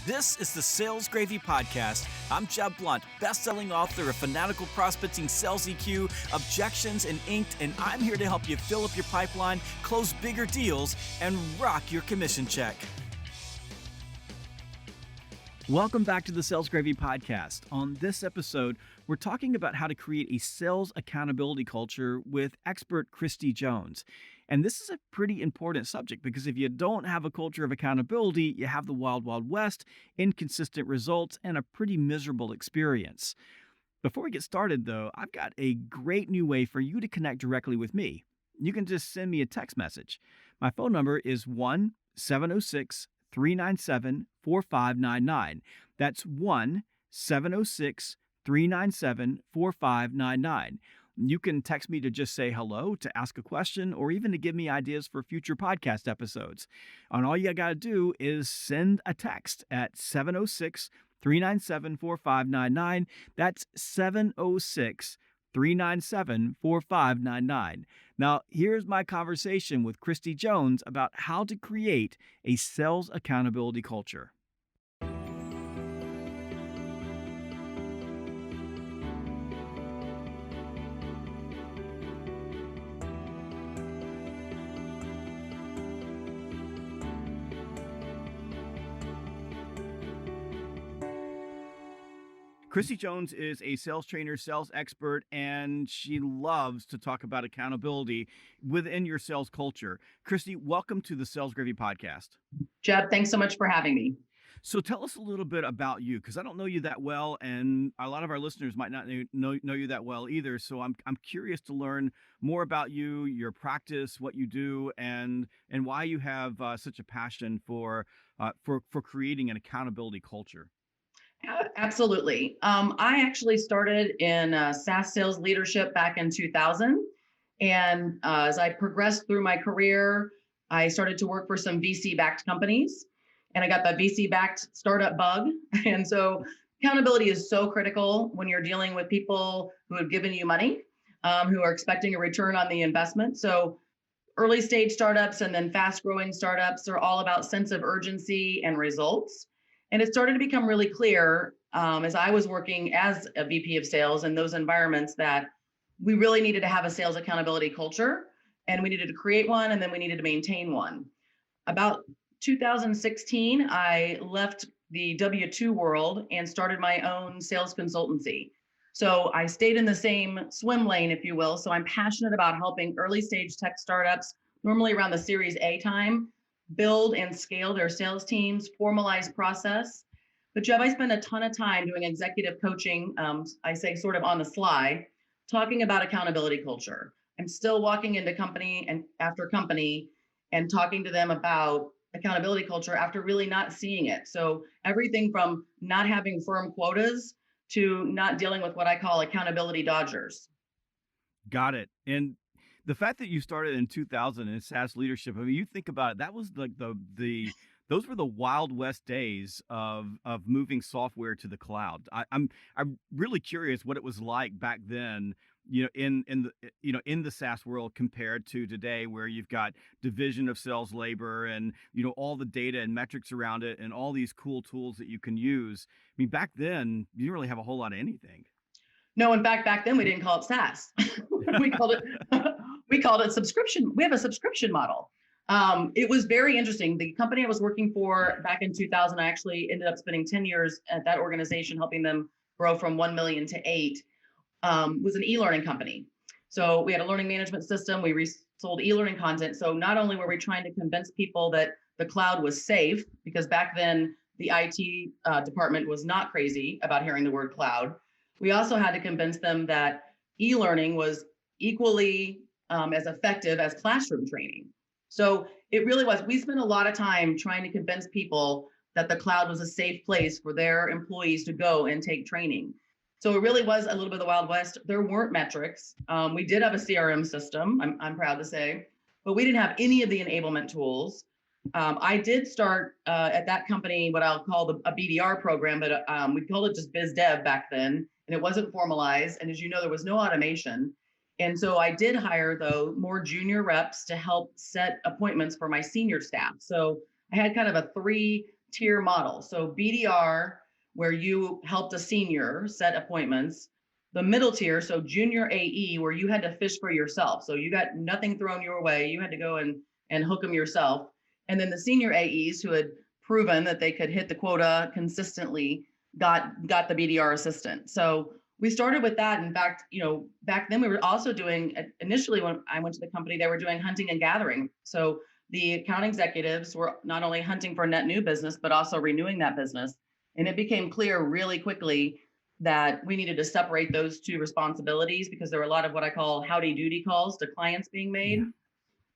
This is the Sales Gravy Podcast. I'm Jeb Blount, best-selling author of Fanatical Prospecting, Sales EQ, Objections, and Inked, and I'm here to help you fill up your pipeline, close bigger deals, and rock your commission check. Welcome back to the Sales Gravy Podcast. On this episode, we're talking about how to create a sales accountability culture with expert Kristie Jones. And this is a pretty important subject because if you don't have a culture of accountability, you have the wild, wild west, inconsistent results, and a pretty miserable experience. Before we get started, though, I've got a great new way for you to connect directly with me. You can just send me a text message. My phone number is 1-706-397-4599. That's 1-706-397-4599. You can text me to just say hello, to ask a question, or even to give me ideas for future podcast episodes. And all you got to do is send a text at 706-397-4599. That's 706-397-4599. Now, here's my conversation with Kristie Jones about how to create a sales accountability culture. Kristie Jones is a sales trainer, sales expert, and she loves to talk about accountability within your sales culture. Kristie, welcome to the Sales Gravy Podcast. Jeb, thanks so much for having me. So tell us a little bit about you, because I don't know you that well, and a lot of our listeners might not know you that well either. So I'm curious to learn more about you, your practice, what you do, and why you have such a passion for creating an accountability culture. Absolutely. I actually started in SaaS sales leadership back in 2000. And as I progressed through my career, I started to work for some VC-backed companies. And I got the VC-backed startup bug. And so accountability is so critical when you're dealing with people who have given you money, who are expecting a return on the investment. So early stage startups and then fast growing startups are all about sense of urgency and results. And it started to become really clear as I was working as a VP of sales in those environments that we really needed to have a sales accountability culture, and we needed to create one, and then we needed to maintain one. About 2016, I left the W-2 world and started my own sales consultancy. So I stayed in the same swim lane, if you will. So I'm passionate about helping early stage tech startups, normally around the Series A time, build and scale their sales teams, formalize process. But Jeb, I spend a ton of time doing executive coaching, I say sort of on the fly, talking about accountability culture. I'm still walking into company and after company and talking to them about accountability culture after really not seeing it. So everything from not having firm quotas to not dealing with what I call accountability dodgers. Got it. And the fact that you started in 2000 in SaaS leadership, I mean, you think about it, that was like those were the Wild West days of moving software to the cloud. I'm really curious what it was like back then, in the SaaS world compared to today, where you've got division of sales labor and all the data and metrics around it and all these cool tools that you can use. I mean, back then you didn't really have a whole lot of anything. No, in fact, back then we didn't call it SaaS. we called it subscription. We have a subscription model. It was very interesting. The company I was working for back in 2000, I actually ended up spending 10 years at that organization, helping them grow from 1 million to 8, was an e-learning company. So we had a learning management system. We sold e-learning content. So not only were we trying to convince people that the cloud was safe, because back then the IT department was not crazy about hearing the word cloud, we also had to convince them that e-learning was equally as effective as classroom training. So it really was. We spent a lot of time trying to convince people that the cloud was a safe place for their employees to go and take training. So it really was a little bit of the Wild West. There weren't metrics. We did have a CRM system, I'm proud to say, but we didn't have any of the enablement tools. I did start at that company what I'll call a BDR program, but we called it just biz dev back then, and it wasn't formalized. And as you know, there was no automation. And so I did hire, though, more junior reps to help set appointments for my senior staff. So I had kind of a 3 tier model. So BDR, where you helped a senior set appointments, the middle tier, so junior AE, where you had to fish for yourself. So you got nothing thrown your way. You had to go and hook them yourself. And then the senior AEs who had proven that they could hit the quota consistently got the BDR assistant. So we started with that. In fact, back then we were also doing, initially when I went to the company, they were doing hunting and gathering. So the account executives were not only hunting for net new business, but also renewing that business. And it became clear really quickly that we needed to separate those two responsibilities because there were a lot of what I call howdy doody calls to clients being Yeah. made.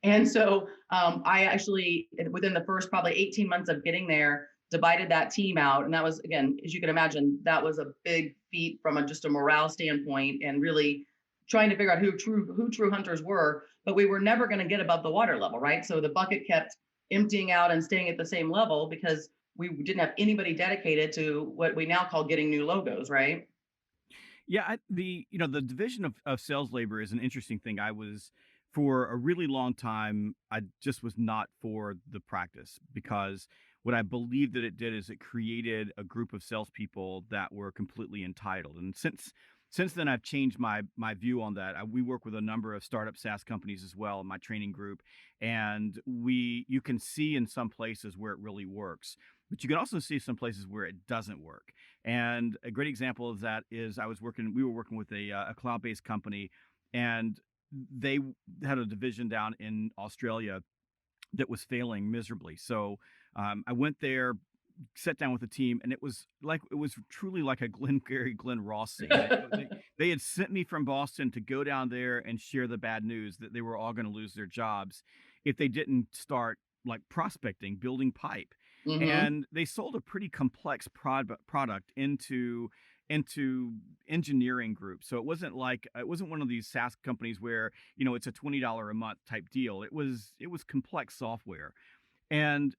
And so I actually, within the first probably 18 months of getting there, divided that team out. And that was, again, as you can imagine, that was a big feat from just a morale standpoint and really trying to figure out who true hunters were. But we were never going to get above the water level, right? So the bucket kept emptying out and staying at the same level because we didn't have anybody dedicated to what we now call getting new logos, right? Yeah, the division of sales labor is an interesting thing. I was for a really long time, I just was not for the practice because what I believed that it did is it created a group of salespeople that were completely entitled. And since then, I've changed my view on that. We work with a number of startup SaaS companies as well in my training group, and you can see in some places where it really works, but you can also see some places where it doesn't work. And a great example of that is we were working with a cloud-based company, and they had a division down in Australia that was failing miserably. So I went there, sat down with the team, and it was truly like a Glengarry Glen Ross scene. They had sent me from Boston to go down there and share the bad news that they were all going to lose their jobs if they didn't start like prospecting, building pipe. Mm-hmm. And they sold a pretty complex product into engineering groups. So it wasn't one of these SaaS companies where, it's a $20 a month type deal. It was complex software. And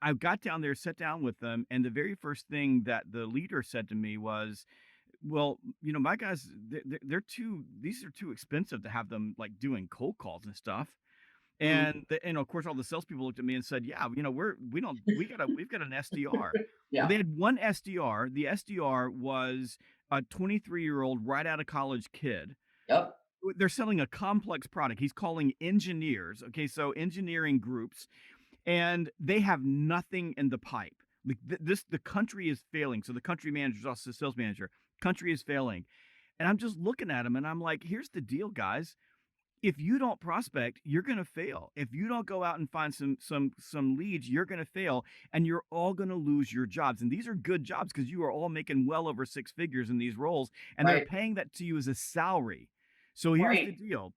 I got down there, sat down with them, and the very first thing that the leader said to me was, "Well, my guys, these are too expensive to have them like doing cold calls and stuff." Mm-hmm. And of course, all the salespeople looked at me and said, "Yeah, we've got an SDR." Well, Yeah. they had one SDR. The SDR was a 23-year-old right out of college kid. Yep. They're selling a complex product. He's calling engineers. Okay, so engineering groups, and they have nothing in the pipe. Like the country is failing. So the country manager is also the sales manager. Country is failing, and I'm just looking at him, and I'm like, "Here's the deal, guys. If you don't prospect, you're going to fail. If you don't go out and find some leads, you're going to fail, and you're all going to lose your jobs. And these are good jobs because you are all making well over six figures in these roles, and they're Right. paying that to you as a salary. So here's the Right. deal: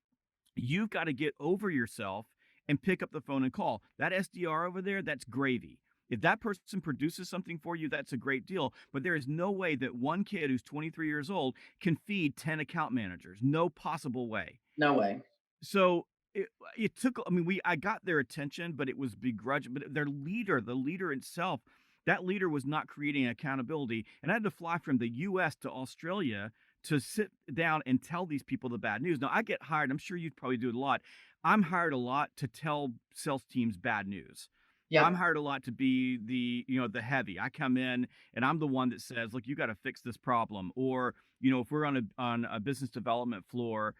you've got to get over yourself and pick up the phone and call. That SDR over there, that's gravy. If that person produces something for you, that's a great deal. But there is no way that one kid who's 23 years old can feed 10 account managers. No possible way. No way. So it took, I mean, I got their attention, but it was begrudging. But the leader itself, that leader was not creating accountability. And I had to fly from the US to Australia to sit down and tell these people the bad news. Now, I get hired, I'm sure you probably do it a lot. I'm hired a lot to tell sales teams bad news. I'm Yep. hired a lot to be the heavy. I come in and I'm the one that says, look, you got to fix this problem. Or, if we're on a business development floor,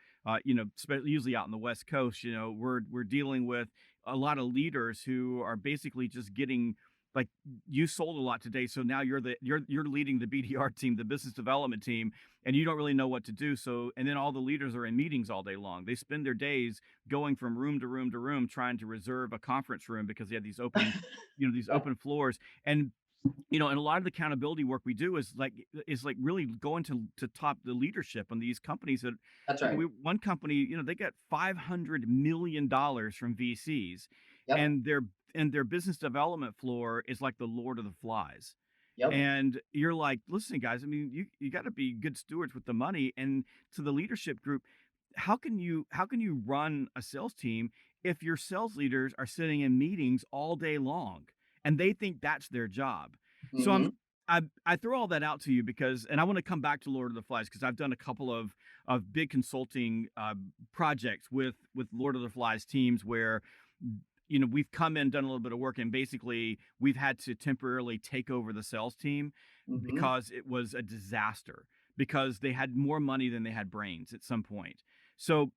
usually out in the West Coast, we're dealing with a lot of leaders who are basically just getting like, you sold a lot today, so now you're leading the BDR team, the business development team, and you don't really know what to do. So, and then all the leaders are in meetings all day long. They spend their days going from room to room to room trying to reserve a conference room because they have these Yep. open floors. And and a lot of the accountability work we do is like really going to top the leadership on these companies that, That's right. one company, they got $500 million from VCs, Yep. and their business development floor is like the Lord of the Flies. Yep. And you're like, listen, guys, I mean, you got to be good stewards with the money. And to the leadership group, how can you run a sales team if your sales leaders are sitting in meetings all day long and they think that's their job? So Mm-hmm. I throw all that out to you because, and I want to come back to Lord of the Flies because I've done a couple of big consulting projects with Lord of the Flies teams where we've come in, done a little bit of work, and basically we've had to temporarily take over the sales team Hmm. because it was a disaster, because they had more money than they had brains at some point. So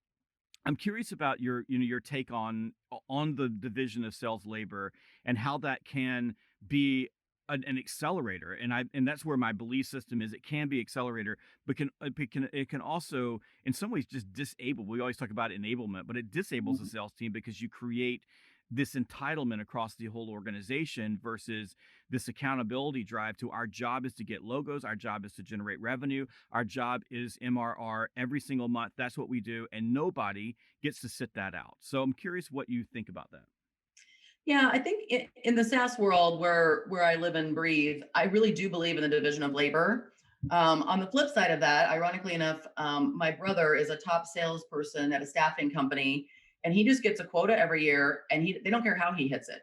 I'm curious about your take on the division of sales labor and how that can be an accelerator. And that's where my belief system is. It can be accelerator, but it can also in some ways just disable. We always talk about enablement, but it disables the sales team because you create this entitlement across the whole organization versus this accountability drive to our job is to get logos, our job is to generate revenue, our job is MRR every single month. That's what we do, and nobody gets to sit that out. So I'm curious what you think about that. Yeah, I think in the SaaS world where I live and breathe, I really do believe in the division of labor. On the flip side of that, ironically enough, my brother is a top salesperson at a staffing company, and he just gets a quota every year, and they don't care how he hits it,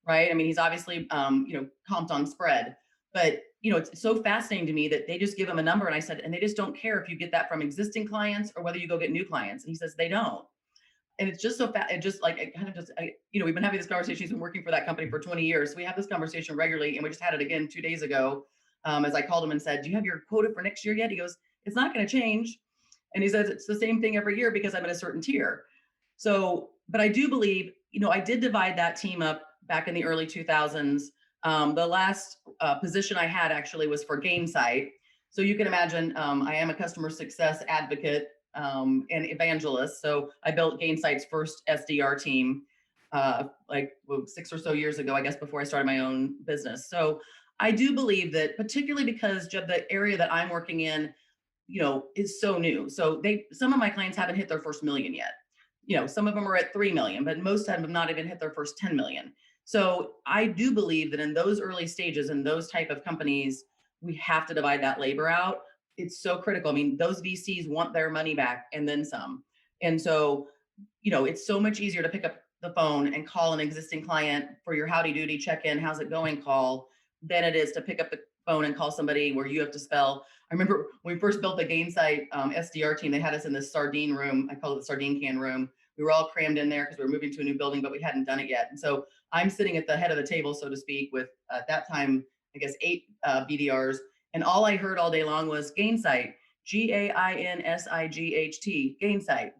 right? I mean, he's obviously comped on spread, but it's so fascinating to me that they just give him a number, and I said, and they just don't care if you get that from existing clients or whether you go get new clients, and he says they don't. And it's just so fast. It just like, it kind of just, we've been having this conversation. He's been working for that company for 20 years. So we have this conversation regularly. And we just had it again 2 days ago. As I called him and said, do you have your quota for next year yet? He goes, it's not going to change. And he says, it's the same thing every year because I'm in a certain tier. So, but I do believe, I did divide that team up back in the early 2000s. The last position I had actually was for Gainsight. So you can imagine, I am a customer success advocate and evangelist. So I built Gainsight's first SDR team, like 6 or so years ago, I guess, before I started my own business. So I do believe that, particularly because Jeb, the area that I'm working in, is so new. So some of my clients haven't hit their first million yet. Some of them are at 3 million, but most of them have not even hit their first 10 million. So I do believe that in those early stages, in those type of companies, we have to divide that labor out. It's so critical. I mean, those VCs want their money back and then some. And so, it's so much easier to pick up the phone and call an existing client for your howdy doody check-in, how's it going call, than it is to pick up the phone and call somebody where you have to spell. I remember when we first built the Gainsight SDR team, they had us in this sardine room. I call it the sardine can room. We were all crammed in there because we were moving to a new building, but we hadn't done it yet. And so I'm sitting at the head of the table, so to speak, with at that time, I guess 8 BDRs. And all I heard all day long was Gainsight, Gainsight, Gainsight.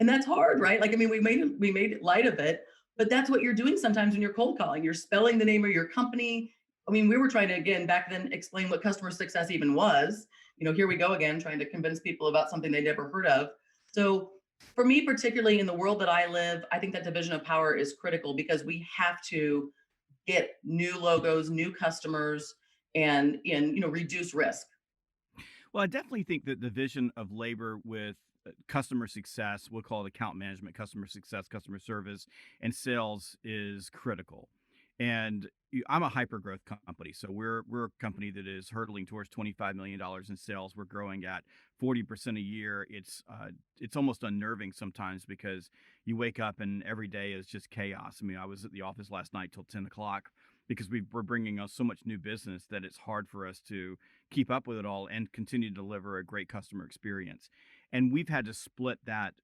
And that's hard, right? Like, I mean, we made light of it, but that's what you're doing sometimes when you're cold calling. You're spelling the name of your company. I mean, we were trying to, again, back then, explain what customer success even was. Here we go again, trying to convince people about something they never heard of. So for me, particularly in the world that I live, I think that division of power is critical because we have to get new logos, new customers, and reduce risk. Well, I definitely think that the vision of labor with customer success, we'll call it account management, customer success, customer service, and sales is critical. And I'm a hyper growth company, so we're a company that is hurtling towards $25 million in sales. We're growing at 40% a year. It's almost unnerving sometimes because you wake up and every day is just chaos. I mean, I was at the office last night till 10 o'clock because we're bringing us so much new business that it's hard for us to keep up with it all and continue to deliver a great customer experience. And we've had to split that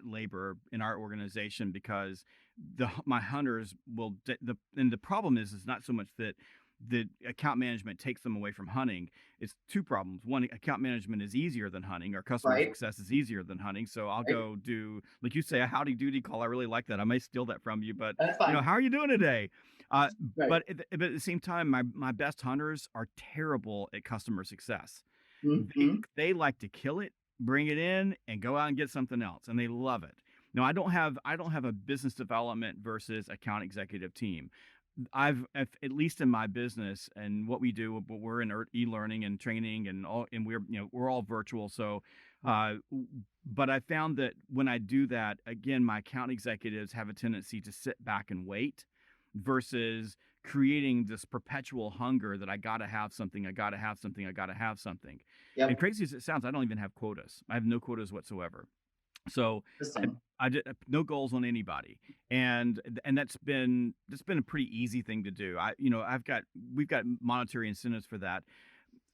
labor in our organization because my hunters and the problem is not so much that the account management takes them away from hunting. It's two problems. One, account management is easier than hunting, or customer Right? success is easier than hunting. So I'll Right? go do, like you say, a howdy doody call. I really like that. I may steal that from you, but That's fine. how are you doing today? Uh, Right. but at the same time, my best hunters are terrible at customer success. They Hmm. they like to kill it, bring it in, and go out and get something else, and they love it. No, I don't have a business development versus account executive team. At least in my business and what we do, but we're in e-learning and training and all, and we're all virtual. So, but I found that when I do that, again, my account executives have a tendency to sit back and wait versus creating this perpetual hunger that I got to have something, I got to have something, I got to have something. And Yep. crazy as it sounds, I don't even have quotas. I have no quotas whatsoever. So I Interesting. I did no goals on anybody, and that's been a pretty easy thing to do. We've got monetary incentives for that.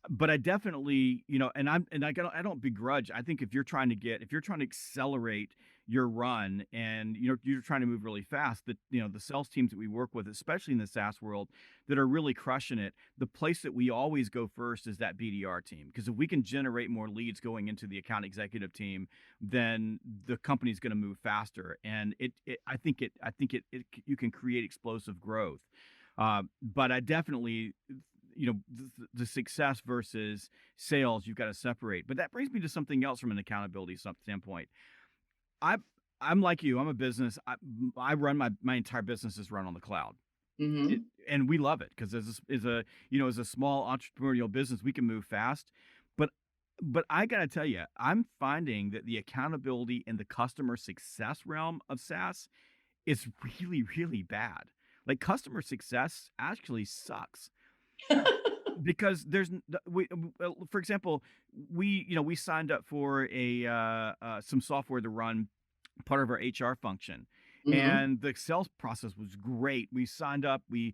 but I definitely, I don't begrudge. I think if you're trying to accelerate your run and you're trying to move really fast, that the sales teams that we work with, especially in the SaaS world, that are really crushing it, the place that we always go first is that BDR team. Because if we can generate more leads going into the account executive team, then the company's going to move faster. And I think you can create explosive growth. But I definitely, the success versus sales, you've got to separate. But that brings me to something else from an accountability standpoint. I I'm like you. I'm a business. I run my entire business is run on the cloud. It, Hmm. and we love it because as a small entrepreneurial business, we can move fast. But I gotta tell you, I'm finding that the accountability in the customer success realm of SaaS is really, really bad. Like customer success actually sucks because for example, we signed up for a some software to run part of our HR function. Hmm. And the sales process was great. We signed up, we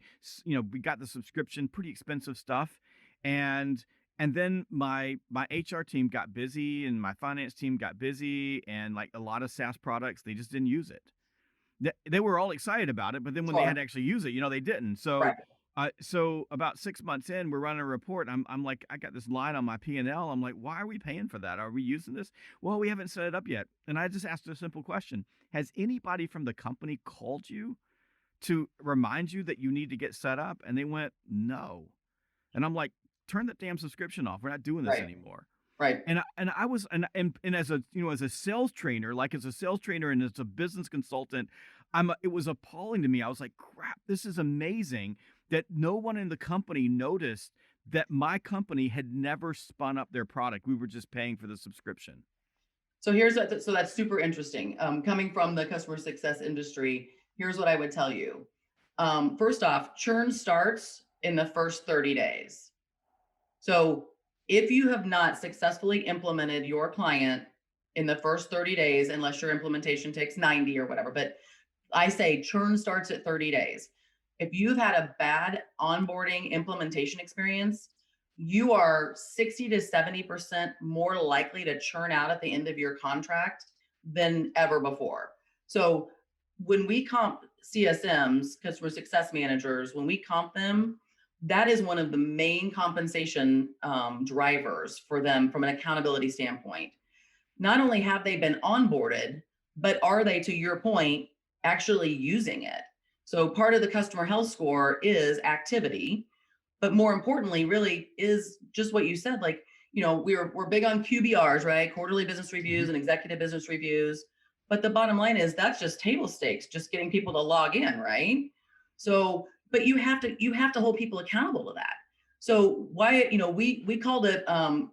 got the subscription, pretty expensive stuff. And then my HR team got busy and my finance team got busy, and like a lot of SaaS products, they just didn't use it. They were all excited about it, but then when they had Sure. to actually use it, they didn't. So, Right. so about 6 months in, we're running a report. I'm like, I got this line on my P&L. I'm like, why are we paying for that? Are we using this? Well, we haven't set it up yet. And I just asked a simple question: has anybody from the company called you to remind you that you need to get set up? And they went, no. And I'm like, turn that damn subscription off. We're not doing this Right. anymore. Right. I was and as a as a sales trainer, like as a sales trainer and as a business consultant, it was appalling to me. I was like, crap, this is amazing that no one in the company noticed that my company had never spun up their product. We were just paying for the subscription. So so that's super interesting. Coming from the customer success industry, here's what I would tell you. First off, churn starts in the first 30 days. So if you have not successfully implemented your client in the first 30 days, unless your implementation takes 90 or whatever, but I say churn starts at 30 days. If you've had a bad onboarding implementation experience, you are 60 to 70% more likely to churn out at the end of your contract than ever before. So when we comp CSMs, customer success managers, when we comp them, that is one of the main compensation drivers for them from an accountability standpoint. Not only have they been onboarded, but are they, to your point, actually using it? So part of the customer health score is activity, but more importantly, really is just what you said. Like, we're big on QBRs, right? Quarterly business reviews Mhm. and executive business reviews. But the bottom line is that's just table stakes, just getting people to log in, right? So, but you have to hold people accountable to that. So why, we called it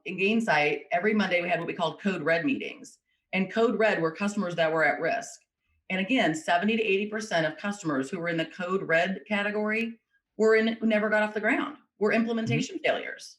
in Gainsight, every Monday we had what we called code red meetings. And code red were customers that were at risk. And again, 70 to 80% of customers who were in the code red category who never got off the ground. Were Mhm. implementation failures.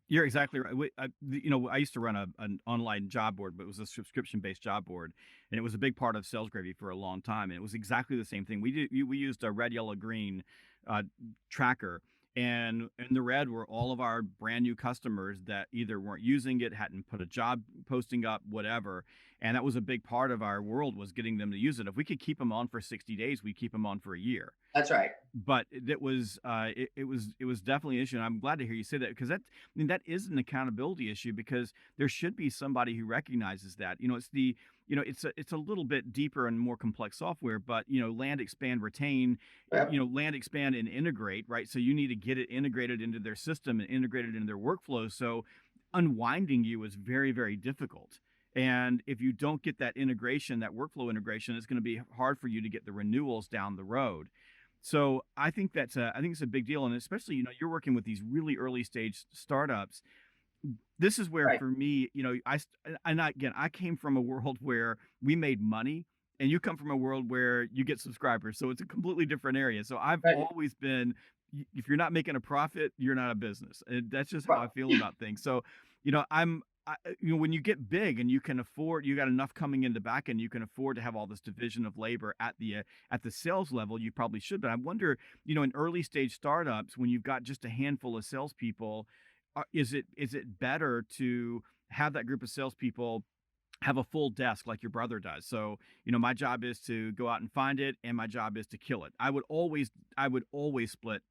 You're exactly right. I used to run an online job board, but it was a subscription-based job board, and it was a big part of Sales Gravy for a long time. And it was exactly the same thing. We used a red, yellow, green uh, tracker, and in the red were all of our brand new customers that either weren't using it, hadn't put a job posting up, whatever. And that was a big part of our world, was getting them to use it. If we could keep them on for 60 days, we'd keep them on for a year. That's right. But it was definitely an issue, and I'm glad to hear you say that, because that is an accountability issue, because there should be somebody who recognizes that. It's a little bit deeper and more complex software, but land, expand, retain, Yep. land, expand, and integrate, right? So you need to get it integrated into their system and integrated into their workflow. So unwinding you is very, very difficult. And if you don't get that integration, that workflow integration, it's going to be hard for you to get the renewals down the road. So I think it's a big deal, and especially you're working with these really early stage startups. This is where Right. for me, and again, I came from a world where we made money, and you come from a world where you get subscribers, so it's a completely different area. So I've Right. always been, if you're not making a profit, you're not a business, and that's just how Right. I feel about things. So I'm when you get big and you can afford, you got enough coming into back, and you can afford to have all this division of labor at the sales level, you probably should. But I wonder, in early stage startups, when you've got just a handful of salespeople, is it better to have that group of salespeople have a full desk like your brother does? So, my job is to go out and find it, and my job is to kill it. I would always split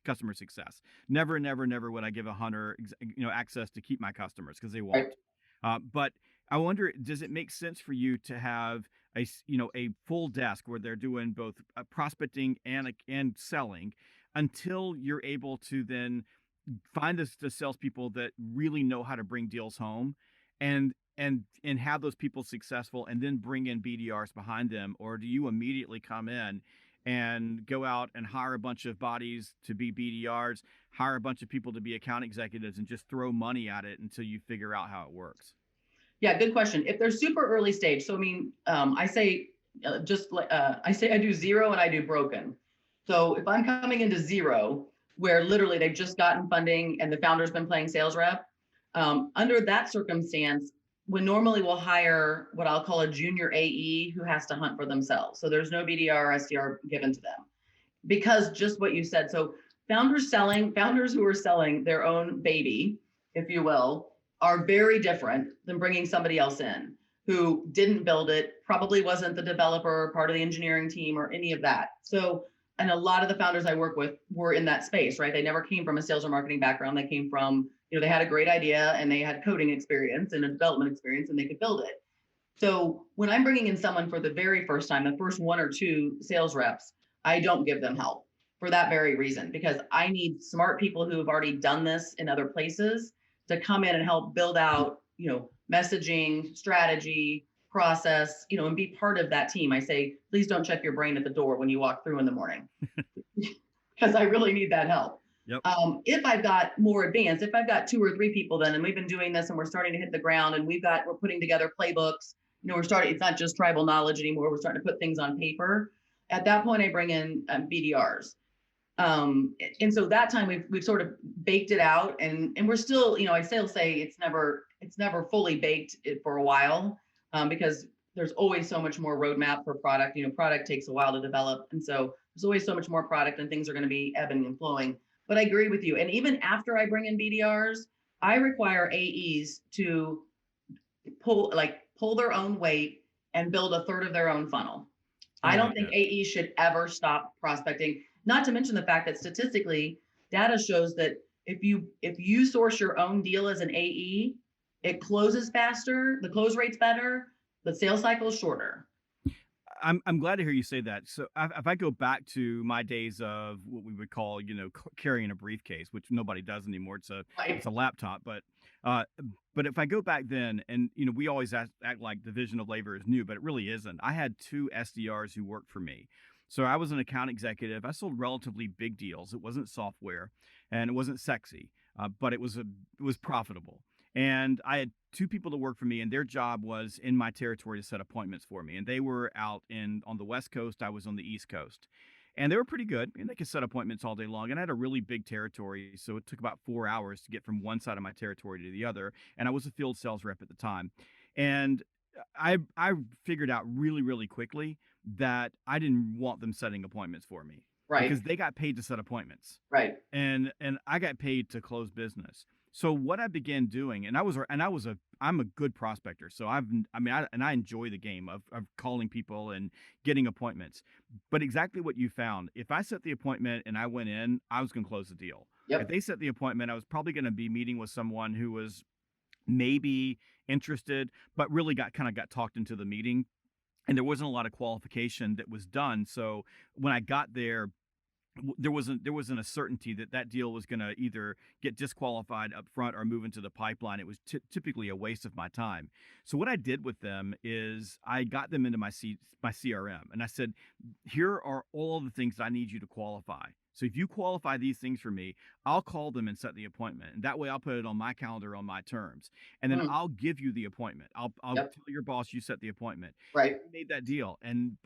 customer success. Never, never, never would I give a hunter, access to keep my customers, because they Right. won't. But I wonder, does it make sense for you to have a full desk where they're doing both prospecting and selling, until you're able to then find the salespeople that really know how to bring deals home, and have those people successful, and then bring in BDRs behind them? Or do you immediately come in and go out and hire a bunch of bodies to be BDRs, hire a bunch of people to be account executives, and just throw money at it until you figure out how it works? Yeah, good question. If they're super early stage, so I mean, I say I say I do zero and I do broken. So if I'm coming into zero, where literally they've just gotten funding and the founder's been playing sales rep, under that circumstance, we normally will hire what I'll call a junior AE who has to hunt for themselves. So there's no BDR or SDR given to them, because just what you said. So founders who are selling their own baby, if you will, are very different than bringing somebody else in who didn't build it, probably wasn't the developer, part of the engineering team, or any of that. So, and a lot of the founders I work with were in that space, right? They never came from a sales or marketing background. They came from, they had a great idea and they had coding experience and a development experience, and they could build it. So when I'm bringing in someone for the very first time, the first one or two sales reps, I don't give them help for that very reason, because I need smart people who have already done this in other places to come in and help build out, messaging, strategy, process, and be part of that team. I say, please don't check your brain at the door when you walk through in the morning, because I really need that help. Yep. If I've got more advanced, if I've got two or three people then, and we've been doing this and we're starting to hit the ground, and we're putting together playbooks, it's not just tribal knowledge anymore. We're starting to put things on paper. At that point, I bring in BDRs. And so that time we've sort of baked it out, and we're still, I still say it's never fully baked for a while, because there's always so much more roadmap for product. Product takes a while to develop, and so there's always so much more product, and things are going to be ebbing and flowing. But I agree with you. And even after I bring in BDRs, I require AEs to pull their own weight and build a third of their own funnel. I I don't like think that. AEs should ever stop prospecting. Not to mention the fact that statistically, data shows that if you source your own deal as an AE, it closes faster, the close rate's better, the sales cycle is shorter. I'm glad to hear you say that. So if I go back to my days of what we would call, carrying a briefcase, which nobody does anymore. It's Right. a laptop, uh, but if I go back then, and we always act like division of labor is new, but it really isn't. I had two SDRs who worked for me. So I was an account executive. I sold relatively big deals. It wasn't software, and it wasn't sexy, but it was profitable. And I had two people to work for me, and their job was in my territory to set appointments for me. And they were out on the West Coast. I was on the East Coast, and they were pretty good, and they could set appointments all day long. And I had a really big territory, so it took about 4 hours to get from one side of my territory to the other. And I was a field sales rep at the time, and I figured out really, really quickly that I didn't want them setting appointments for me, Right. because they got paid to set appointments, Right. and I got paid to close business. So what I began doing, I'm a good prospector. So I enjoy the game of calling people and getting appointments. But exactly what you found, if I set the appointment and I went in, I was going to close the deal. If Yep. they set the appointment, I was probably going to be meeting with someone who was maybe interested, but really got talked into the meeting, and there wasn't a lot of qualification that was done. So when I got there, there wasn't a certainty that that deal was going to either get disqualified up front or move into the pipeline. It was typically a waste of my time. So what I did with them is I got them into my CRM, and I said, here are all the things I need you to qualify. So if you qualify these things for me, I'll call them and set the appointment, and that way I'll put it on my calendar on my terms, and then Mm, I'll give you the appointment. I'll yep. tell your boss you set the appointment. Right. We made that deal, and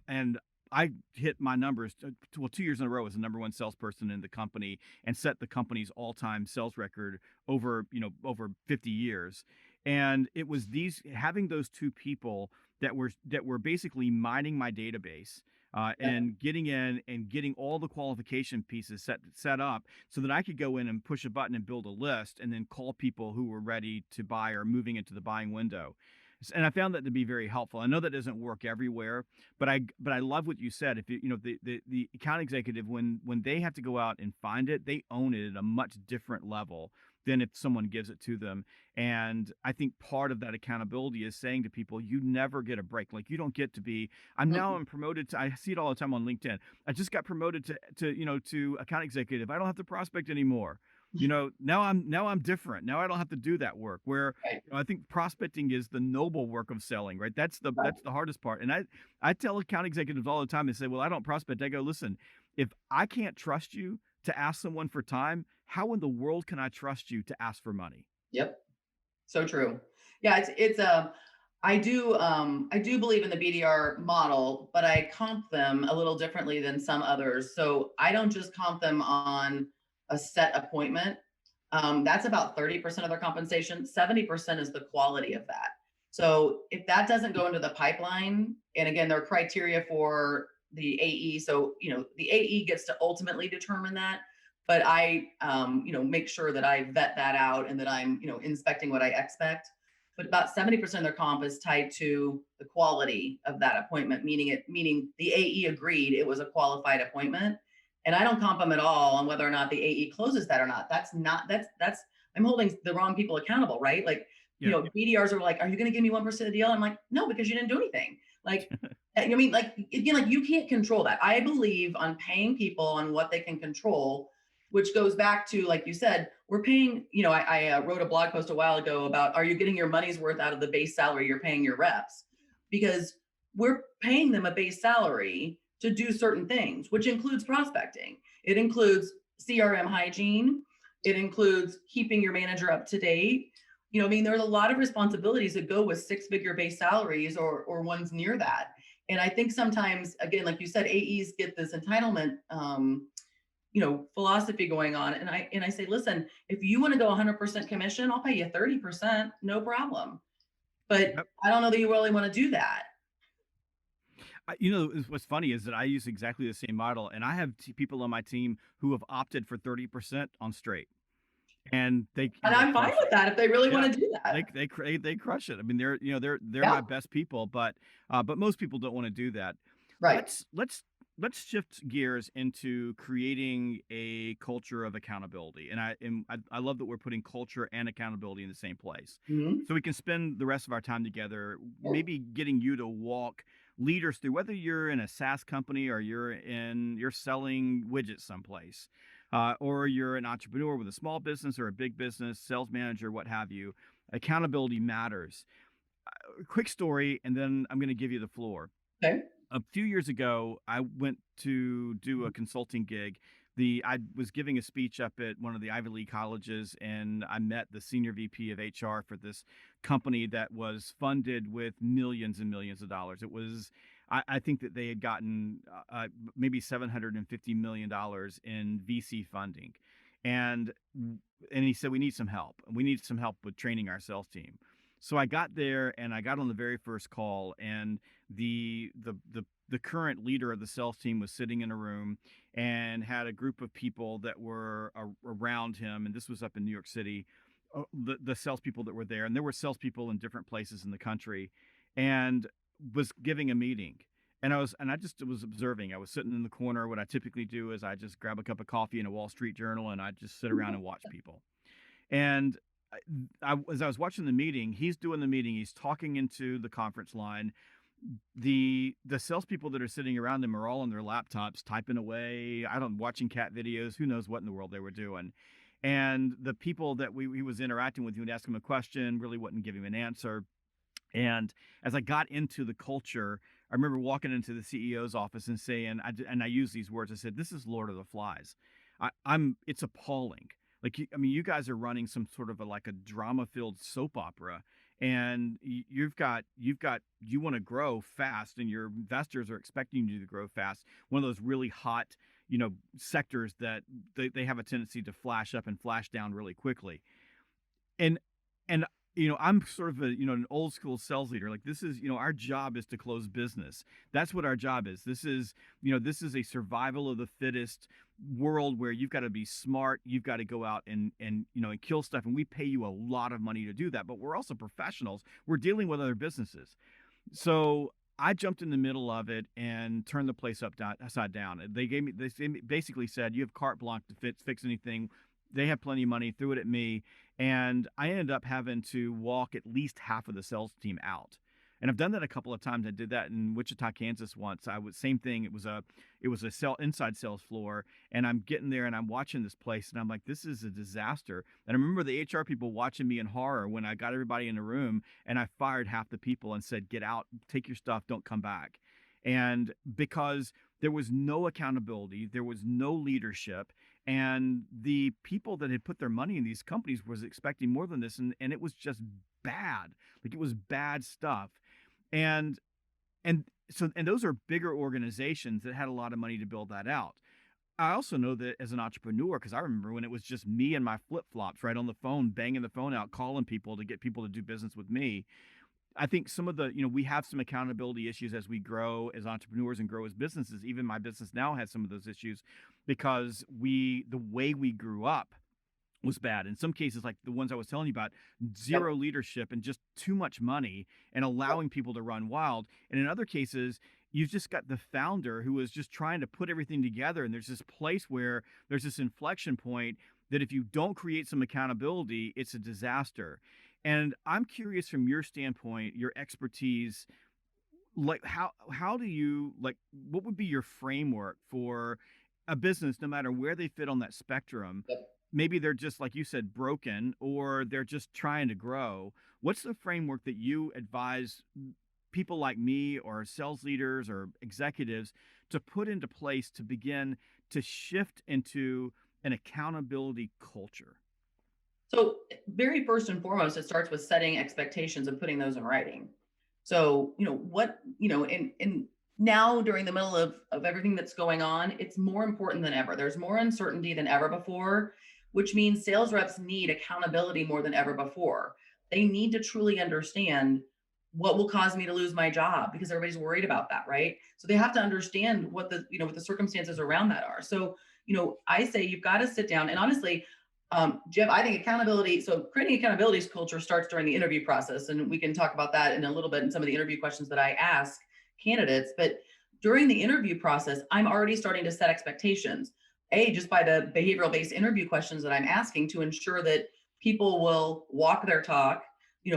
I hit my numbers. Well, 2 years in a row as the number one salesperson in the company, and set the company's all-time sales record over 50 years. And it was having those two people that were basically mining my database, Yep. and getting in and getting all the qualification pieces set up so that I could go in and push a button and build a list and then call people who were ready to buy or moving into the buying window. And I found that to be very helpful. I know that doesn't work everywhere, but I love what you said. If the account executive, when they have to go out and find it, they own it at a much different level than if someone gives it to them. And I think part of that accountability is saying to people, you never get a break. Like you don't get to be. I'm promoted to. I see it all the time on LinkedIn. I just got promoted to account executive. I don't have to prospect anymore. Now I'm different. Now I don't have to do that work. Where Right. I think prospecting is the noble work of selling, right? That's the Right. that's the hardest part. And I tell account executives all the time. They say, "Well, I don't prospect." I go, "Listen, if I can't trust you to ask someone for time, how in the world can I trust you to ask for money?" Yep. So true. Yeah, it's I do believe in the BDR model, but I comp them a little differently than some others. So I don't just comp them on a set appointment. That's about 30% of their compensation. 70% is the quality of that. So if that doesn't go into the pipeline, and again, there are criteria for the AE. So, the AE gets to ultimately determine that. But I, make sure that I vet that out and that I'm, inspecting what I expect. But about 70% of their comp is tied to the quality of that appointment, meaning the AE agreed it was a qualified appointment. And I don't comp them at all on whether or not the AE closes that or not. That's I'm holding the wrong people accountable, right? Like, Yeah. BDRs are like, are you going to give me 1% of the deal? I'm like, no, because you didn't do anything. Like, I mean, like, again, like you can't control that. I believe on paying people on what they can control, which goes back to, like you said, we're paying, I wrote a blog post a while ago about, are you getting your money's worth out of the base salary you're paying your reps? Because we're paying them a base salary to do certain things, which includes prospecting. It includes CRM hygiene. It includes keeping your manager up to date. I mean, there's a lot of responsibilities that go with six-figure base salaries or ones near that. And I think sometimes, again, like you said, AEs get this entitlement, philosophy going on. And I say, listen, if you want to go 100% commission, I'll pay you 30%, no problem. But Yep. I don't know that you really want to do that. What's funny is that I use exactly the same model, and I have people on my team who have opted for 30% on straight, and they And and they I'm fine crush with it. that if they really Yeah, want to do that. they crush it. I mean, they're my Yeah. best people, but most people don't want to do that. Right. Let's shift gears into creating a culture of accountability, and I love that we're putting culture and accountability in the same place, Mhm. so we can spend the rest of our time together, maybe getting you to walk leaders through whether you're in a SaaS company or you're selling widgets someplace, or you're an entrepreneur with a small business or a big business, sales manager, what have you. Accountability matters. A quick story, and then I'm going to give you the floor. Okay. A few years ago, I went to do a consulting gig. I was giving a speech up at one of the Ivy League colleges, and I met the senior VP of HR for this company that was funded with millions and millions of dollars. I think that they had gotten maybe $750 million in VC funding, and and he said we need some help. We need some help with training our sales team. So I got there and I got on the very first call, and the current leader of the sales team was sitting in a room and had a group of people that were around him, and this was up in New York City. The salespeople that were there, and there were salespeople in different places in the country, and was giving a meeting. And I just was observing. I was sitting in the corner. What I typically do is I just grab a cup of coffee and a Wall Street Journal, and I just sit around and watch people. And as I was watching the meeting, he's doing the meeting. He's talking into the conference line. The salespeople that are sitting around him are all on their laptops typing away. I don't watching cat videos. Who knows what in the world they were doing? And the people that he was interacting with, he would ask him a question, really wouldn't give him an answer. And as I got into the culture, I remember walking into the CEO's office and saying, and I use these words. I said, "This is Lord of the Flies. It's appalling. Like, I mean, you guys are running some sort of like a drama-filled soap opera, and you want to grow fast, and your investors are expecting you to grow fast. One of those really hot, sectors that they have a tendency to flash up and flash down really quickly." And and I'm sort of an old school sales leader. Like this is, our job is to close business. That's what our job is. This is a survival of the fittest world where you've got to be smart. You've got to go out and kill stuff. And we pay you a lot of money to do that. But we're also professionals. We're dealing with other businesses. So I jumped in the middle of it and turned the place upside down. They basically said, you have carte blanche to fix anything. They have plenty of money, threw it at me. And I ended up having to walk at least half of the sales team out. And I've done that a couple of times. I did that in Wichita, Kansas once. Same thing. It was a inside sales floor, and I'm getting there and I'm watching this place and I'm like, this is a disaster. And I remember the HR people watching me in horror when I got everybody in the room and I fired half the people and said, get out, take your stuff, don't come back. And because there was no accountability, there was no leadership, and the people that had put their money in these companies was expecting more than this, and it was just bad. Like it was bad stuff. And and those are bigger organizations that had a lot of money to build that out. I also know that as an entrepreneur, because I remember when it was just me and my flip flops right on the phone, banging the phone out, calling people to get people to do business with me. I think some of we have some accountability issues as we grow as entrepreneurs and grow as businesses. Even my business now has some of those issues because the way we grew up was bad. In some cases, like the ones I was telling you about, Yep. zero leadership and just too much money and allowing people to run wild. And in other cases, you've just got the founder who is just trying to put everything together. And there's this place where there's this inflection point that if you don't create some accountability, it's a disaster. And I'm curious from your standpoint, your expertise, like how do you like what would be your framework for a business no matter where they fit on that spectrum? Yep. Maybe they're just like you said broken or they're just trying to grow. What's the framework that you advise people like me or sales leaders or executives to put into place to begin to shift into an accountability culture? So, very first and foremost, it starts with setting expectations and putting those in writing. So, and now during the middle of everything that's going on, it's more important than ever. There's more uncertainty than ever before, which means sales reps need accountability more than ever before. They need to truly understand what will cause me to lose my job because everybody's worried about that, right? So they have to understand what the circumstances around that are. So, I say you've got to sit down and honestly, Jeb, I think accountability. So creating accountability culture starts during the interview process, and we can talk about that in a little bit in some of the interview questions that I ask candidates. But during the interview process, I'm already starting to set expectations. Just by the behavioral based interview questions that I'm asking to ensure that people will walk their talk.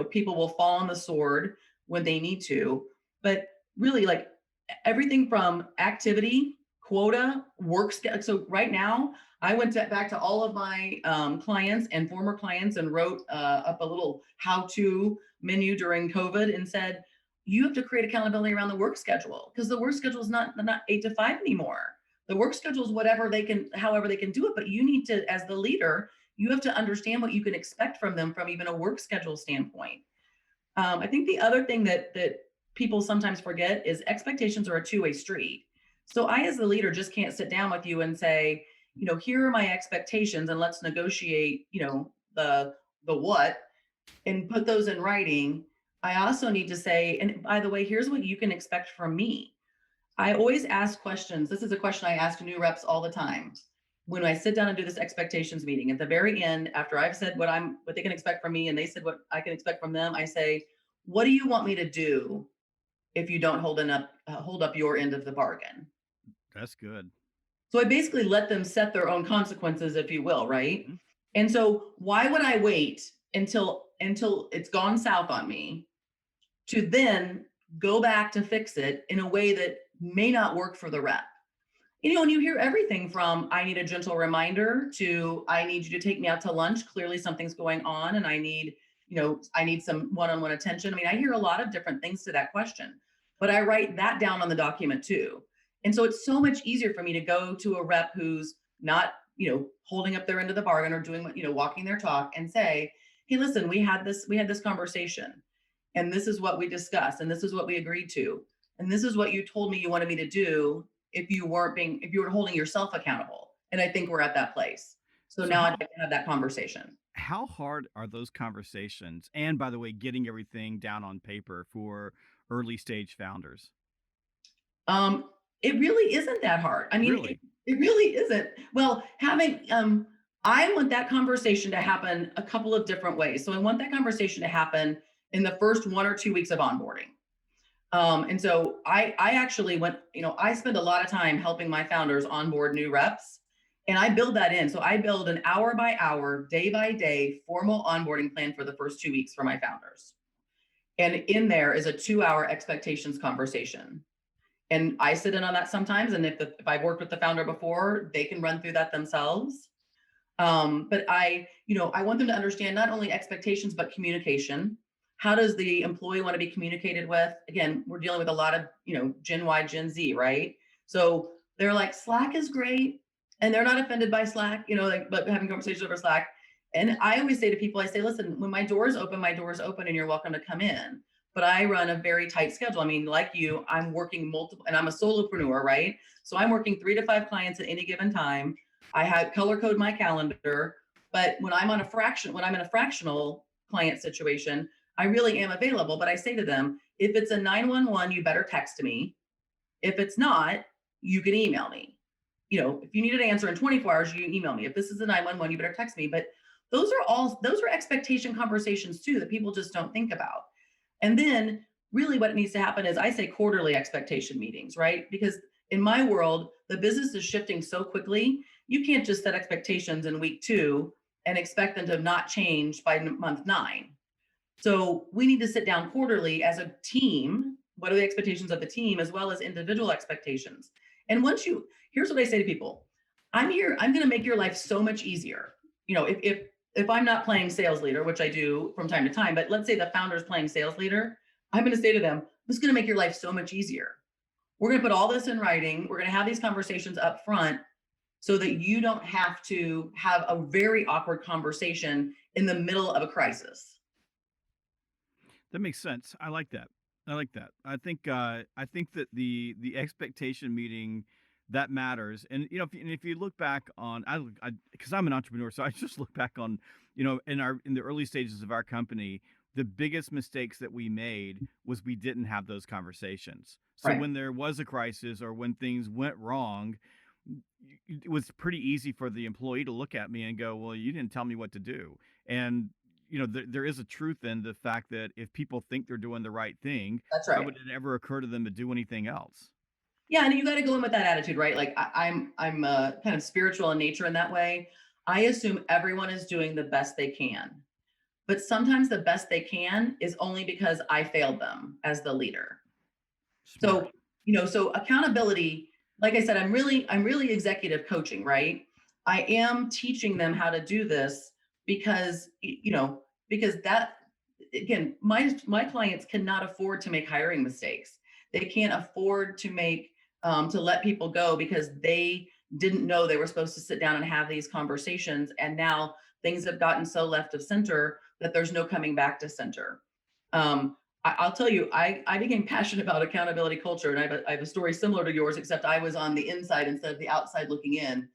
People will fall on the sword when they need to. But really, like everything from activity, quota, work schedule. So right now, I went back to all of my clients and former clients and wrote up a little how-to menu during COVID and said, you have to create accountability around the work schedule because the work schedule is not 8 to 5 anymore. The work schedule is however they can do it. But you need to, as the leader, you have to understand what you can expect from them from even a work schedule standpoint. I think the other thing that people sometimes forget is expectations are a two-way street. So I, as the leader, just can't sit down with you and say, here are my expectations and let's negotiate, the what and put those in writing. I also need to say, and by the way, here's what you can expect from me. I always ask questions. This is a question I ask new reps all the time. When I sit down and do this expectations meeting, at the very end, after I've said what they can expect from me, and they said what I can expect from them, I say, "What do you want me to do if you don't hold up your end of the bargain?" That's good. So I basically let them set their own consequences, if you will, right? Mhm. And so why would I wait until it's gone south on me to then go back to fix it in a way that may not work for the rep? And you hear everything from I need a gentle reminder to I need you to take me out to lunch. Clearly something's going on and I need some one-on-one attention. I mean, I hear a lot of different things to that question, but I write that down on the document too. And so it's so much easier for me to go to a rep who's not, holding up their end of the bargain or doing, walking their talk and say, "Hey, listen, we had this conversation and this is what we discussed and this is what we agreed to. And this is what you told me you wanted me to do if you were holding yourself accountable." And I think we're at that place. So So now I'd like to have that conversation. How hard are those conversations? And by the way, getting everything down on paper for early stage founders. Um, it really isn't that hard. I mean, Really? it really isn't. Well, I want that conversation to happen a couple of different ways. So I want that conversation to happen in the first 1 or 2 weeks of onboarding. And so I actually went, I spend a lot of time helping my founders onboard new reps, and I build that in. So I build an hour by hour, day by day formal onboarding plan for the first 2 weeks for my founders. And in there is a 2 hour expectations conversation. And I sit in on that sometimes. And if I've worked with the founder before, they can run through that themselves. But I want them to understand not only expectations, but communication. How does the employee want to be communicated with? Again, we're dealing with a lot of, Gen Y, Gen Z, right? So they're like, Slack is great. And they're not offended by Slack, but having conversations over Slack. And I always say to people, I say, listen, when my doors open, and you're welcome to come in. But I run a very tight schedule. I mean, like you, I'm working multiple, and I'm a solopreneur, right? So I'm working 3 to 5 clients at any given time. I have color code my calendar, but when I'm in a fractional client situation, I really am available. But I say to them, if it's a 911, you better text me. If it's not, you can email me. If you need an answer in 24 hours, you email me. If this is a 911, you better text me. But those are expectation conversations too that people just don't think about. And then really what needs to happen is I say quarterly expectation meetings, right? Because in my world, the business is shifting so quickly. You can't just set expectations in week 2 and expect them to not change by month 9. So we need to sit down quarterly as a team. What are the expectations of the team as well as individual expectations? And here's what I say to people. I'm going to make your life so much easier. If I'm not playing sales leader, which I do from time to time, but let's say the founder's playing sales leader, I'm going to say to them, this is going to make your life so much easier. We're going to put all this in writing. We're going to have these conversations up front so that you don't have to have a very awkward conversation in the middle of a crisis. That makes sense. I like that. I like that. I think that the expectation meeting that matters. And if you look back on because I'm an entrepreneur, so I just look back on in the early stages of our company, the biggest mistakes that we made was we didn't have those conversations. So Right. when there was a crisis or when things went wrong, it was pretty easy for the employee to look at me and go, "Well, you didn't tell me what to do." And there is a truth in the fact that if people think they're doing the right thing, That's why right. would it ever occur to them to do anything else? Yeah, and you got to go in with that attitude, right? Like I'm kind of spiritual in nature in that way. I assume everyone is doing the best they can, but sometimes the best they can is only because I failed them as the leader. Smart. So, so accountability, like I said, I'm really executive coaching, right? I am teaching them how to do this because, because that, again, my clients cannot afford to make hiring mistakes. They can't afford to to let people go because they didn't know they were supposed to sit down and have these conversations. And now things have gotten so left of center that there's no coming back to center. I'll tell you, I became passionate about accountability culture, and I have a story similar to yours, except I was on the inside instead of the outside looking in.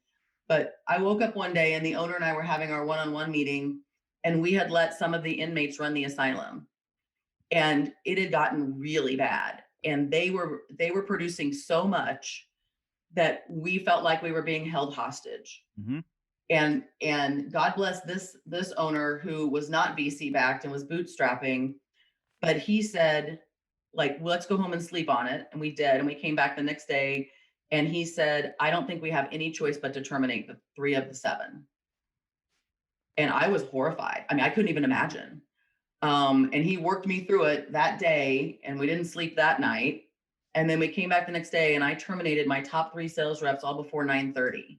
But I woke up one day and the owner and I were having our one-on-one meeting, and we had let some of the inmates run the asylum, and it had gotten really bad. And they were producing so much that we felt like we were being held hostage. Hmm. And God bless this owner who was not VC backed and was bootstrapping, but he said, like, well, let's go home and sleep on it. And we did. And we came back the next day and he said, I don't think we have any choice but to terminate the 3 of the 7. And I was horrified. I mean, I couldn't even imagine. And he worked me through it that day, and we didn't sleep that night. And then we came back the next day and I terminated my top 3 sales reps all before 9:30.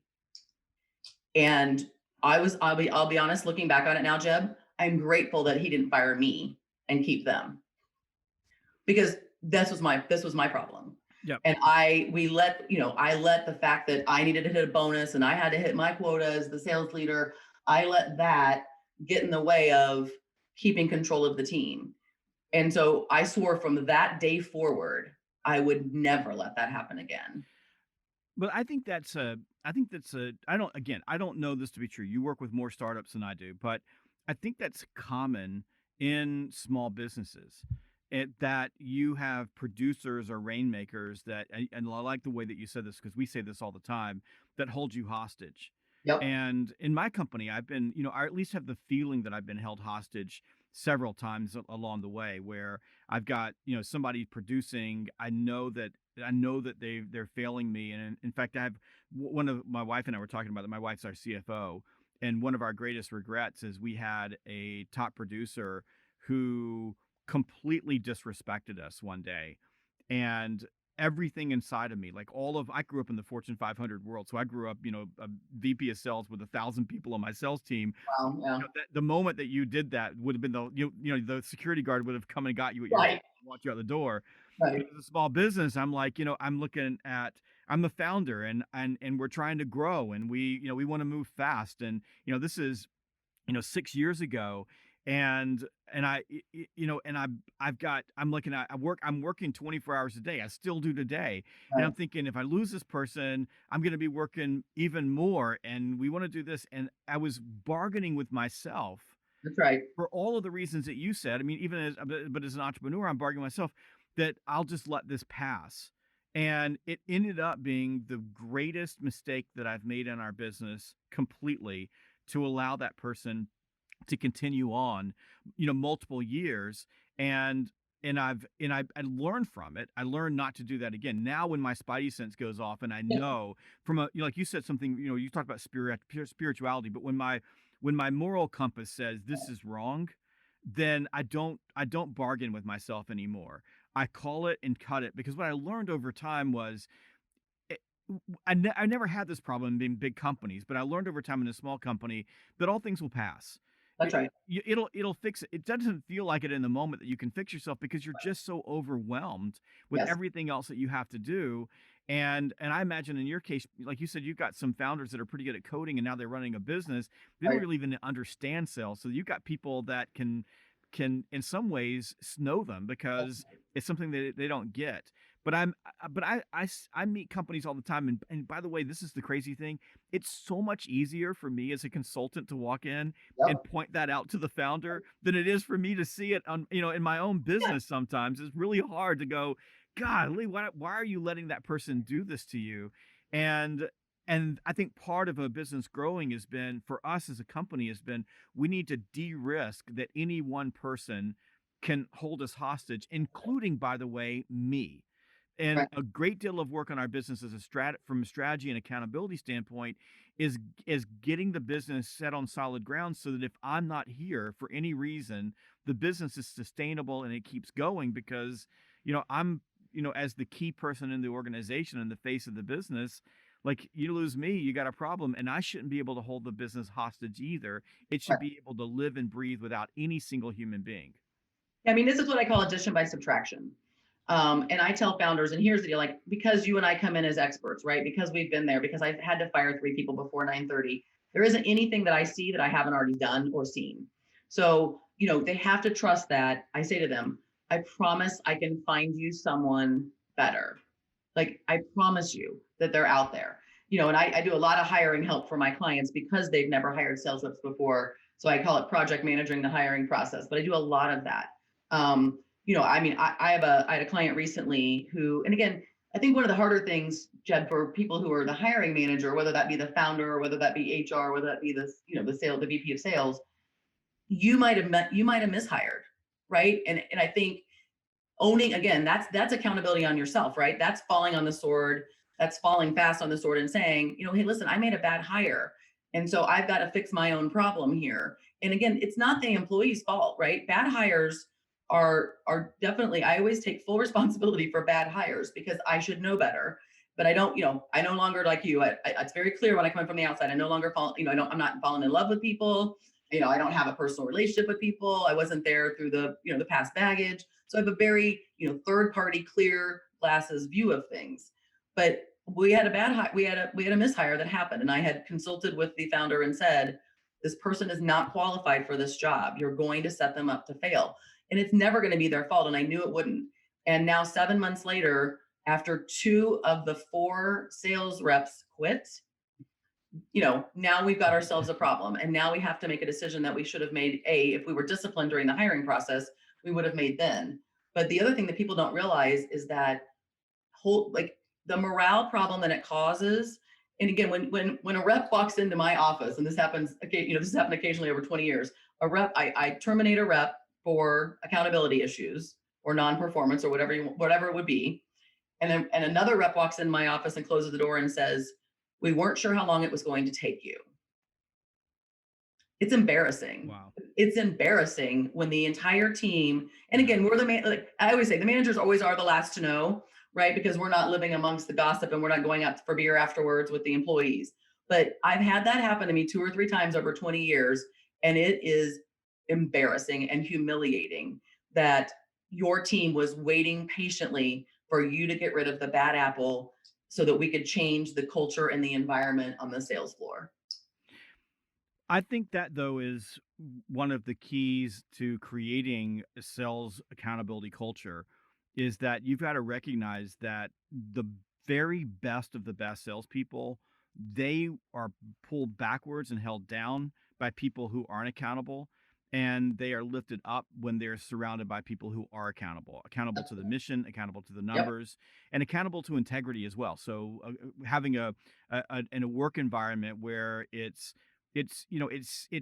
And I'll be honest, looking back on it now, Jeb, I'm grateful that he didn't fire me and keep them, because this was my problem. Yep. And I let the fact that I needed to hit a bonus and I had to hit my quota as the sales leader, I let that get in the way of keeping control of the team. And so I swore from that day forward, I would never let that happen again. But I think that's a, I don't, again, I don't know this to be true. You work with more startups than I do, but I think that's common in small businesses. That you have producers or rainmakers that, and I like the way that you said this because we say this all the time, that hold you hostage. Yep. And in my company, I've been, I at least have the feeling that I've been held hostage several times along the way where I've got, somebody producing. I know that they're failing me. And in fact, I have one of my wife and I were talking about that. My wife's our CFO, and one of our greatest regrets is we had a top producer who completely disrespected us one day. And everything inside of me, like I grew up in the Fortune 500 world. So I grew up, a VP of sales with 1,000 people on my sales team. Yeah. The moment that you did that would have been the security guard would have come and got you at your Right. desk and walked you out the door. But Right. as a small business, I'm like, I'm the founder, and we're trying to grow, and we want to move fast. And, this is, 6 years ago. And I'm looking at, I'm working 24 hours a day. I still do today. And I'm Right. thinking, if I lose this person, I'm going to be working even more. And we want to do this. And I was bargaining with myself That's right. for all of the reasons that you said. I mean, even but as an entrepreneur, I'm bargaining myself that I'll just let this pass. And it ended up being the greatest mistake that I've made in our business completely, to allow that person to continue on, multiple years. And I learned from it. I learned not to do that again. Now when my spidey sense goes off and I Yeah. know from like you said something, you talked about spirituality, but when my moral compass says this is wrong, then I don't bargain with myself anymore. I call it and cut it, because what I learned over time was, it, I never had this problem in big companies, but I learned over time in a small company that all things will pass. That's right. It'll fix it. It doesn't feel like it in the moment that you can fix yourself, because you're just so overwhelmed with Yes. everything else that you have to do. And I imagine in your case, like you said, you've got some founders that are pretty good at coding, and now they're running a business. They don't Right. really even understand sales. So you've got people that can in some ways know them, because it's something that they don't get. But I meet companies all the time, and by the way, this is the crazy thing. It's so much easier for me as a consultant to walk in and Yep. point that out to the founder than it is for me to see it on, in my own Yeah. business. Sometimes it's really hard to go, golly, why are you letting that person do this to you? And and I think part of a business growing has been, for us as a company, has been, we need to de-risk that any one person can hold us hostage, including, by the way, me. And Right. a great deal of work on our business as from a strategy and accountability standpoint is getting the business set on solid ground, so that if I'm not here for any reason, the business is sustainable and it keeps going, because I'm, as the key person in the organization and the face of the business. Like, you lose me, you got a problem, and I shouldn't be able to hold the business hostage either. It should Right. be able to live and breathe without any single human being. I mean, this is what I call addition by subtraction. And I tell founders, and here's the deal, like, because you and I come in as experts, right? Because we've been there, because I've had to fire 3 people before 9:30. There isn't anything that I see that I haven't already done or seen. So, they have to trust that. I say to them, I promise I can find you someone better. Like, I promise you that they're out there. And I do a lot of hiring help for my clients because they've never hired sales reps before. So I call it project managing the hiring process, but I do a lot of that. I mean, I had a client recently who, and again, I think one of the harder things, Jeb, for people who are the hiring manager, whether that be the founder or whether that be HR, whether that be the VP of sales, you might have mishired, right? And I think owning, again, that's accountability on yourself, right? That's falling on the sword. That's falling fast on the sword and saying, hey, listen, I made a bad hire, and so I've got to fix my own problem here. And again, it's not the employee's fault, right? Bad hires are definitely, I always take full responsibility for bad hires because I should know better. But I don't, I no longer, like you. It's very clear when I come in from the outside. I no longer fall, I'm not falling in love with people. I don't have a personal relationship with people. I wasn't there through the past baggage. So I have a very, third party, clear glasses view of things. But we had a mishire that happened, and I had consulted with the founder and said, this person is not qualified for this job. You're going to set them up to fail, and it's never going to be their fault. And I knew it wouldn't. And now 7 months later, after 2 of the 4 sales reps quit, now we've got ourselves a problem. And now we have to make a decision that we should have made, if we were disciplined during the hiring process, we would have made then. But the other thing that people don't realize is that whole like the morale problem that it causes. And again, when a rep walks into my office, and this happens, okay, this has happened occasionally over 20 years, I terminate a rep for accountability issues or non-performance or whatever it would be. And another rep walks in my office and closes the door and says, we weren't sure how long it was going to take you. It's embarrassing. Wow. It's embarrassing when the entire team, and again, we're the man, like I always say, the managers always are the last to know, right? Because we're not living amongst the gossip and we're not going out for beer afterwards with the employees. But I've had that happen to me 2 or 3 times over 20 years. And it is embarrassing and humiliating that your team was waiting patiently for you to get rid of the bad apple so that we could change the culture and the environment on the sales floor. I think that though is one of the keys to creating a sales accountability culture is that you've got to recognize that the very best of the best salespeople, they are pulled backwards and held down by people who aren't accountable. And they are lifted up when they're surrounded by people who are accountable to the mission, accountable to the Yep. numbers, and accountable to integrity as well. So having in a work environment where it's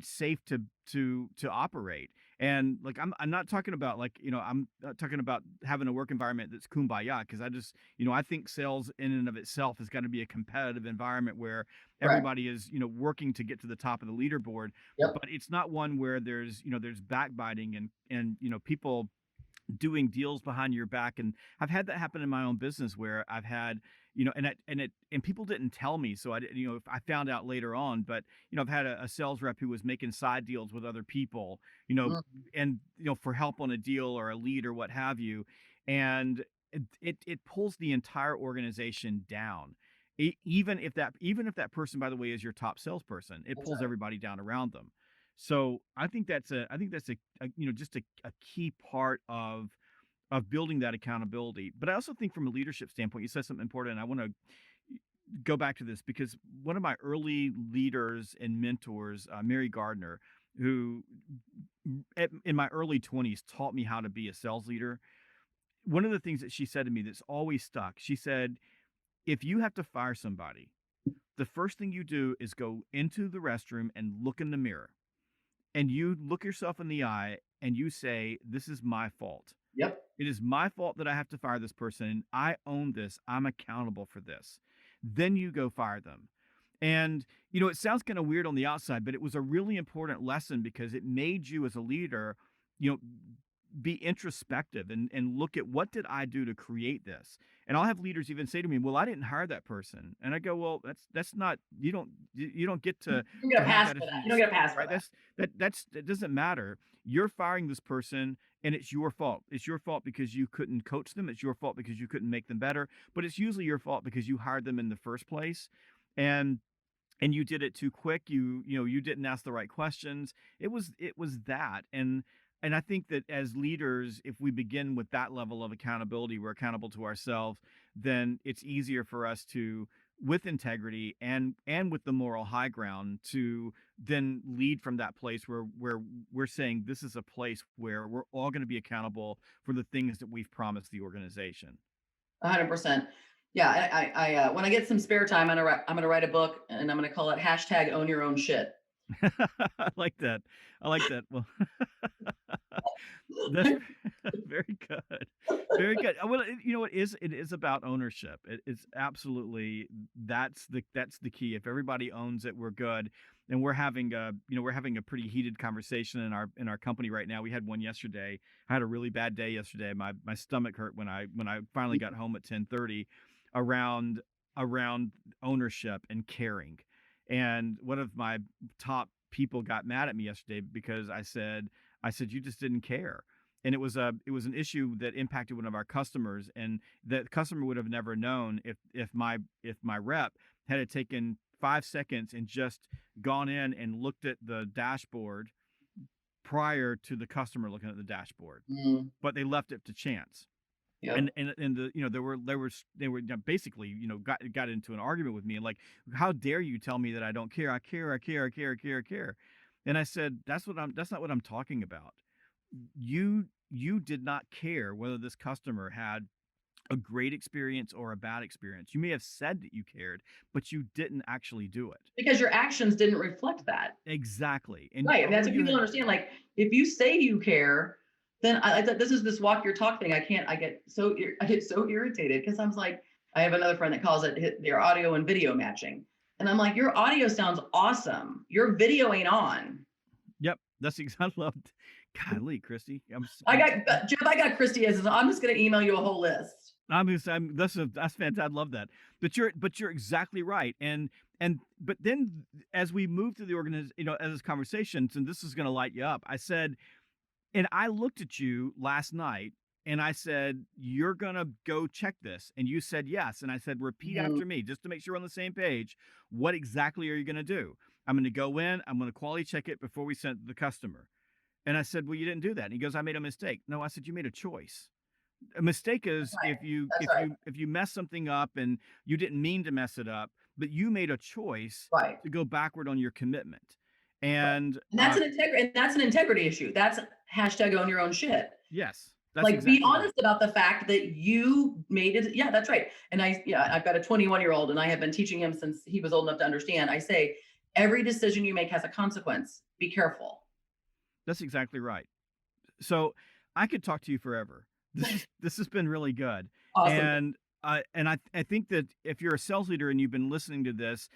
safe to operate. And like I'm not talking about like I'm not talking about having a work environment that's kumbaya, because I think sales in and of itself has got to be a competitive environment where Correct. everybody is working to get to the top of the leaderboard. Yep. But it's not one where there's backbiting and people doing deals behind your back. And I've had that happen in my own business where I've had, and people didn't tell me. So if I found out later on, but, I've had a sales rep who was making side deals with other people, you know, Mhm. and, for help on a deal or a lead or what have you. And it pulls the entire organization down. Even if that person, by the way, is your top salesperson, it That's pulls right. everybody down around them. So I think that's just a key part of building that accountability. But I also think from a leadership standpoint, you said something important, and I want to go back to this because one of my early leaders and mentors, Mary Gardner, who in my early 20s taught me how to be a sales leader. One of the things that she said to me that's always stuck, she said, if you have to fire somebody, the first thing you do is go into the restroom and look in the mirror, and you look yourself in the eye and you say, this is my fault. Yep. It is my fault that I have to fire this person. I own this. I'm accountable for this. Then you go fire them. And, it sounds kind of weird on the outside, but it was a really important lesson because it made you as a leader, you know, be introspective and look at what did I do to create this. And I'll have leaders even say to me, well, I didn't hire that person. And I go, well, that's not, you don't get You to don't get a have pass that for as that. an You don't get a pass for right. that. That doesn't matter. You're firing this person and it's your fault. It's your fault because you couldn't coach them. It's your fault because you couldn't make them better, but it's usually your fault because you hired them in the first place. And you did it too quick. You didn't ask the right questions. It was that. And I think that as leaders, if we begin with that level of accountability, we're accountable to ourselves, then it's easier for us to, with integrity and with the moral high ground, to then lead from that place where we're saying this is a place where we're all going to be accountable for the things that we've promised the organization. 100%. Yeah. When I get some spare time, I'm gonna write a book, and I'm gonna call it hashtag own your own shit. I like that. I like that. Well, that's very good. Very good. Well, it is about ownership. It's absolutely that's the key. If everybody owns it, we're good. And we're having a pretty heated conversation in our company right now. We had one yesterday. I had a really bad day yesterday. My stomach hurt when I finally got home at 10:30 around around ownership and caring. And one of my top people got mad at me yesterday because I said you just didn't care. And it was an issue that impacted one of our customers, and the customer would have never known if my rep had taken 5 seconds and just gone in and looked at the dashboard prior to the customer looking at the dashboard, Mm, but they left it to chance. Yep. And the they were basically, got into an argument with me, and like, how dare you tell me that I don't care? I care, I care, I care, I care, I care. And I said, that's not what I'm talking about. You did not care whether this customer had a great experience or a bad experience. You may have said that you cared, but you didn't actually do it. Because your actions didn't reflect that. Exactly. And Right. And all that's what you people had. understand. Like, if you say you care, then this is this walk your talk thing. I get so irritated because I'm like, I have another friend that calls it their audio and video matching. And I'm like, your audio sounds awesome. Your video ain't on. Yep, that's exactly. Loved. Golly, Christy, I got Jeff, I got Kristie as I'm just gonna email you a whole list. that's fantastic. I love that. But you're exactly right. But then as we move through the organization, as this conversations, and this is going to light you up. I said, and I looked at you last night, and I said, you're going to go check this. And you said yes. And I said, repeat Mhm. after me, just to make sure we're on the same page. What exactly are you going to do? I'm going to go in, I'm going to quality check it before we send it to the customer. And I said, well, you didn't do that. And he goes, I made a mistake. No, I said, you made a choice. A mistake is Right. if you That's if right. you if you mess something up and you didn't mean to mess it up, but you made a choice Right. to go backward on your commitment. Right. And And that's an integrity issue. That's hashtag own your own shit. yes, that's Like, be exactly right. honest about the fact that you made it. Yeah, that's right. And I've got a 21-year-old and I have been teaching him since he was old enough to understand. I say, every decision you make has a consequence. Be careful. That's exactly right. So I could talk to you forever. This has been really good. Awesome. And I think that if you're a sales leader and you've been listening to this,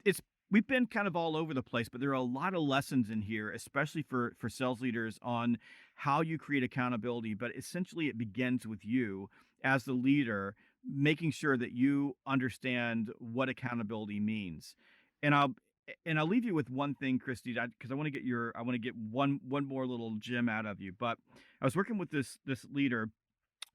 it's we've been kind of all over the place, but there are a lot of lessons in here, especially for sales leaders, on how you create accountability. But essentially, it begins with you as the leader, making sure that you understand what accountability means. And I'll leave you with one thing, Christy, because I want to get one more little gem out of you. But I was working with this leader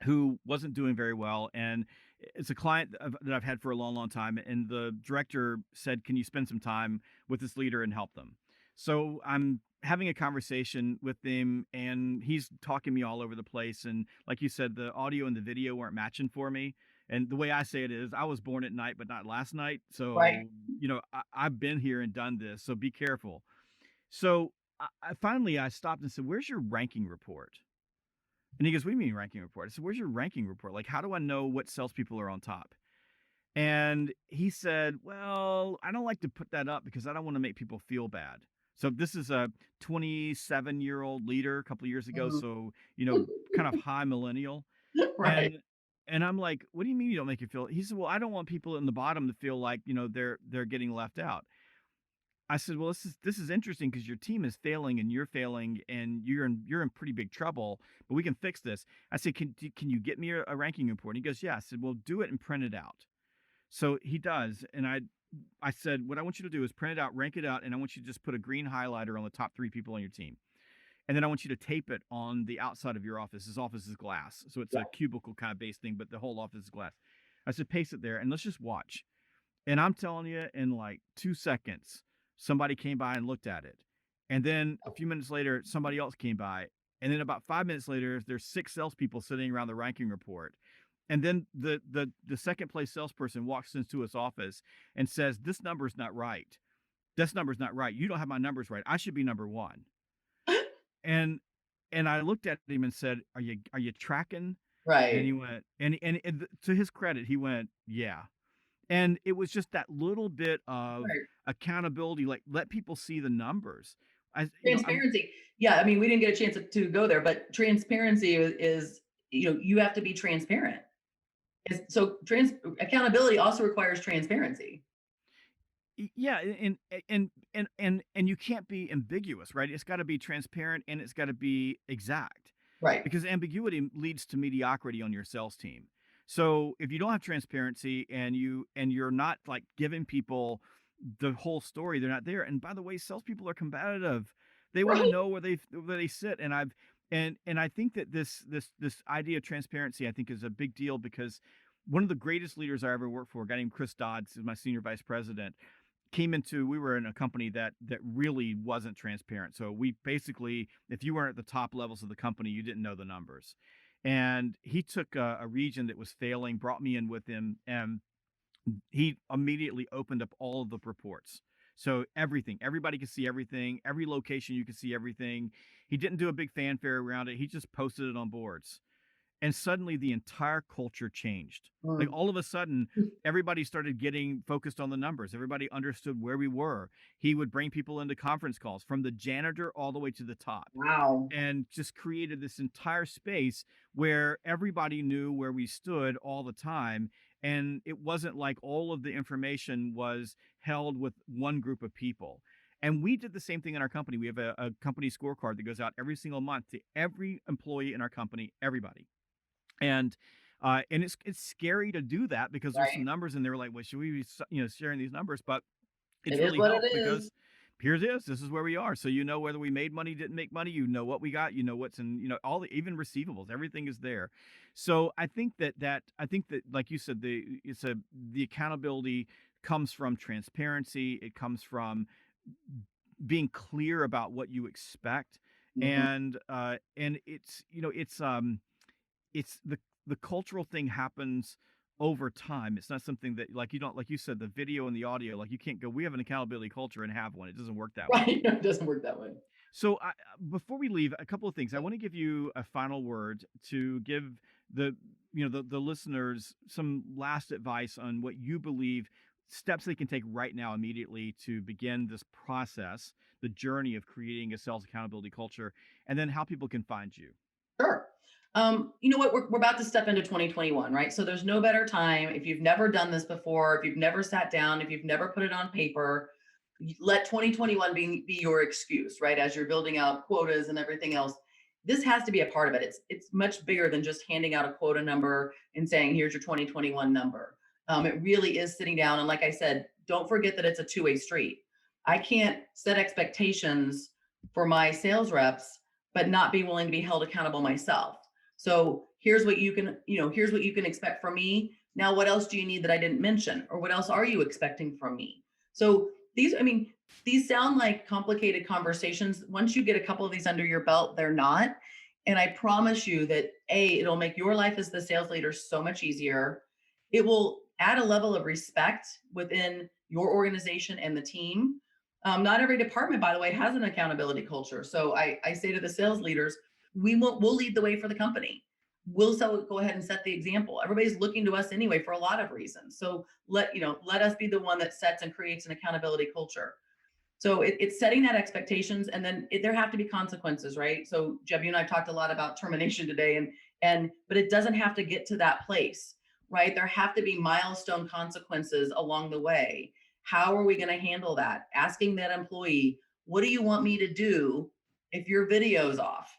who wasn't doing very well, and it's a client that I've had for a long, long time. And the director said, "Can you spend some time with this leader and help them?" So I'm having a conversation with him, and he's talking me all over the place. And like you said, the audio and the video weren't matching for me. And the way I say it is, I was born at night, but not last night. Right. So I've been here and done this. So be careful. So I finally I stopped and said, "Where's your ranking report?" And he goes, "What do you mean ranking report?" I said, "Where's your ranking report? Like, how do I know what salespeople are on top?" And he said, "Well, I don't like to put that up because I don't want to make people feel bad." So this is a 27-year-old leader a couple of years ago. Mhm. So, kind of high millennial. Right. And I'm like, "What do you mean you don't make you feel?" He said, "Well, I don't want people in the bottom to feel like, they're getting left out." I said, "Well, this is interesting because your team is failing and you're failing and you're in pretty big trouble, but we can fix this." I said, "Can you get me a ranking report?" And he goes, "Yeah." I said, "Well, do it and print it out." So he does, and I said, "What I want you to do is print it out, rank it out, and I want you to just put a green highlighter on the top 3 people on your team. And then I want you to tape it on the outside of your office. His office is glass, so it's Yeah. a cubicle kind of base thing, but the whole office is glass." I said, "Paste it there and let's just watch." And I'm telling you, in like 2 seconds, somebody came by and looked at it. And then a few minutes later, somebody else came by. And then about 5 minutes later, there's 6 salespeople sitting around the ranking report. And then the second place salesperson walks into his office and says, "This number's not right. This number's not right. You don't have my numbers right. I should be number one." And I looked at him and said, "Are you tracking?" And he Right. went, and to his credit, he went, "Yeah." And it was just that little bit of Right. accountability, like, let people see the numbers. I'm Transparency. Yeah. I mean, we didn't get a chance to go there, but transparency is, you have to be transparent. So accountability also requires transparency. yeah, and you can't be ambiguous, right? It's got to be transparent and it's got to be exact, Right. because ambiguity leads to mediocrity on your sales team. So if you don't have transparency and you're not like giving people the whole story, they're not there. And by the way, salespeople are combative. They want to Right. know where they sit. And I think that this idea of transparency, I think, is a big deal, because one of the greatest leaders I ever worked for, a guy named Chris Dodds, is my senior vice president, we were in a company that really wasn't transparent. So we basically, if you weren't at the top levels of the company, you didn't know the numbers. And he took a region that was failing, brought me in with him, and he immediately opened up all of the reports. So everything, everybody could see everything, every location you could see everything. He didn't do a big fanfare around it. He just posted it on boards. And suddenly the entire culture changed. Like Mm. all of a sudden, everybody started getting focused on the numbers. Everybody understood where we were. He would bring people into conference calls from the janitor all the way to the top, Wow. and just created this entire space where everybody knew where we stood all the time. And it wasn't like all of the information was held with one group of people. And we did the same thing in our company. We have a company scorecard that goes out every single month to every employee in our company, everybody. And it's scary to do that because there's some Right. numbers in there like, well, should we be sharing these numbers? But It it's is really what it helped is. because here it is. This is where we are. So you know whether we made money, didn't make money. You know what we got. You know what's in. All the even receivables. Everything is there. So I think that like you said, the accountability comes from transparency. It comes from being clear about what you expect, Mhm. and it's the cultural thing happens over time. It's not something that like you don't like you said the video and the audio like you can't go we have an accountability culture and have one. It doesn't work that way. Right. No, it doesn't work that way. So before we leave, a couple of things. I want to give you a final word to give the the listeners some last advice on what you believe steps they can take right now immediately to begin this process, the journey of creating a sales accountability culture, and then how people can find you. Sure. You know what? We're about to step into 2021, right? So there's no better time if you've never done this before, if you've never sat down, if you've never put it on paper, let 2021 be your excuse, right? As you're building out quotas and everything else. This has to be a part of it. It's much bigger than just handing out a quota number and saying, here's your 2021 number. It really is sitting down. And like I said, don't forget that it's a two-way street. I can't set expectations for my sales reps but not be willing to be held accountable myself. So here's what you can, here's what you can expect from me. Now, what else do you need that I didn't mention? Or what else are you expecting from me? So these sound like complicated conversations. Once you get a couple of these under your belt, they're not. And I promise you that it'll make your life as the sales leader so much easier. It will add a level of respect within your organization and the team. Not every department, by the way, has an accountability culture. So I say to the sales leaders, we'll lead the way for the company. Go ahead and set the example. Everybody's looking to us anyway for a lot of reasons. So let us be the one that sets and creates an accountability culture. So it's setting that expectations, and then there have to be consequences, right? So Jeb, you and I talked a lot about termination today, and but it doesn't have to get to that place, right? There have to be milestone consequences along the way. How are we going to handle that? Asking that employee, what do you want me to do if your video's off?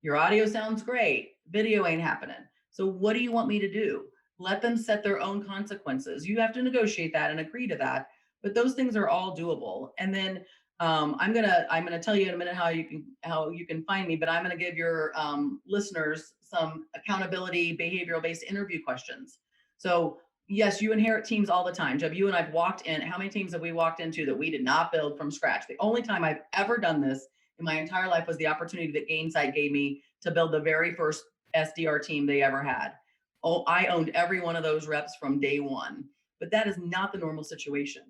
Your audio sounds great, video ain't happening. So what do you want me to do? Let them set their own consequences. You have to negotiate that and agree to that, but those things are all doable. And then I'm gonna tell you in a minute how you can find me, but I'm gonna give your listeners some accountability behavioral based interview questions. So yes, you inherit teams all the time. Jeb, you and I've walked in. How many teams have we walked into that we did not build from scratch? The only time I've ever done this in my entire life was the opportunity that Gainsight gave me to build the very first SDR team they ever had. Oh, I owned every one of those reps from day one, but that is not the normal situation.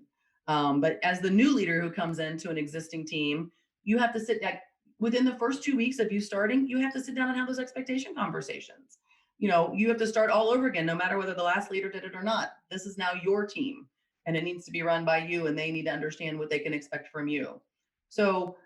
But as the new leader who comes into an existing team, you have to sit down within the first 2 weeks of you starting, you have to sit down and have those expectation conversations. You have to start all over again, no matter whether the last leader did it or not. This is now your team and it needs to be run by you, and they need to understand what they can expect from you. So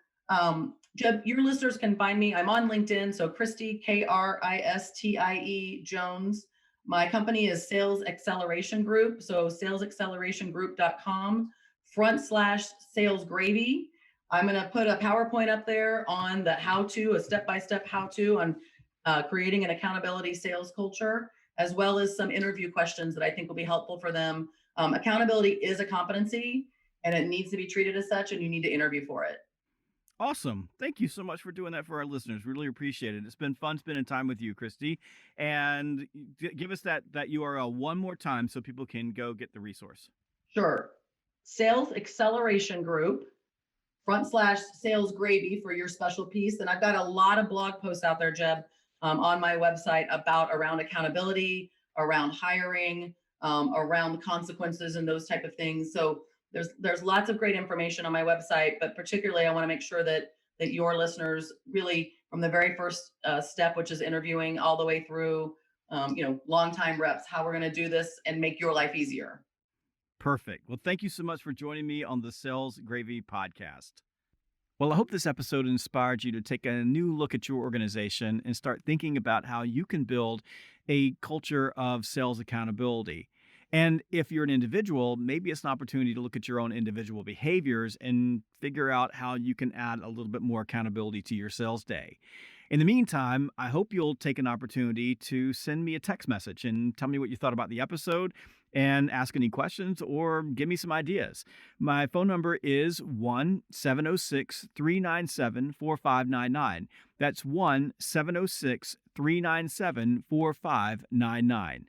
Jeb, your listeners can find me. I'm on LinkedIn. So Kristie, Kristie Jones. My company is Sales Acceleration Group. So salesaccelerationgroup.com/sales gravy. I'm going to put a PowerPoint up there on the how-to, a step-by-step how-to on creating an accountability sales culture, as well as some interview questions that I think will be helpful for them. Accountability is a competency and it needs to be treated as such, and you need to interview for it. Awesome. Thank you so much for doing that for our listeners. Really appreciate it. It's been fun spending time with you, Christy. And give us that URL one more time so people can go get the resource. Sure. Sales Acceleration Group /sales gravy for your special piece. And I've got a lot of blog posts out there, Jeb, on my website around accountability, around hiring, around consequences and those type of things. So there's lots of great information on my website, but particularly I want to make sure that your listeners really from the very first step, which is interviewing, all the way through long time reps, how we're going to do this and make your life easier. Perfect. Well, thank you so much for joining me on the Sales Gravy podcast. Well, I hope this episode inspired you to take a new look at your organization and start thinking about how you can build a culture of sales accountability. And if you're an individual, maybe it's an opportunity to look at your own individual behaviors and figure out how you can add a little bit more accountability to your sales day. In the meantime, I hope you'll take an opportunity to send me a text message and tell me what you thought about the episode and ask any questions or give me some ideas. My phone number is 1-706-397-4599. That's 1-706-397-4599.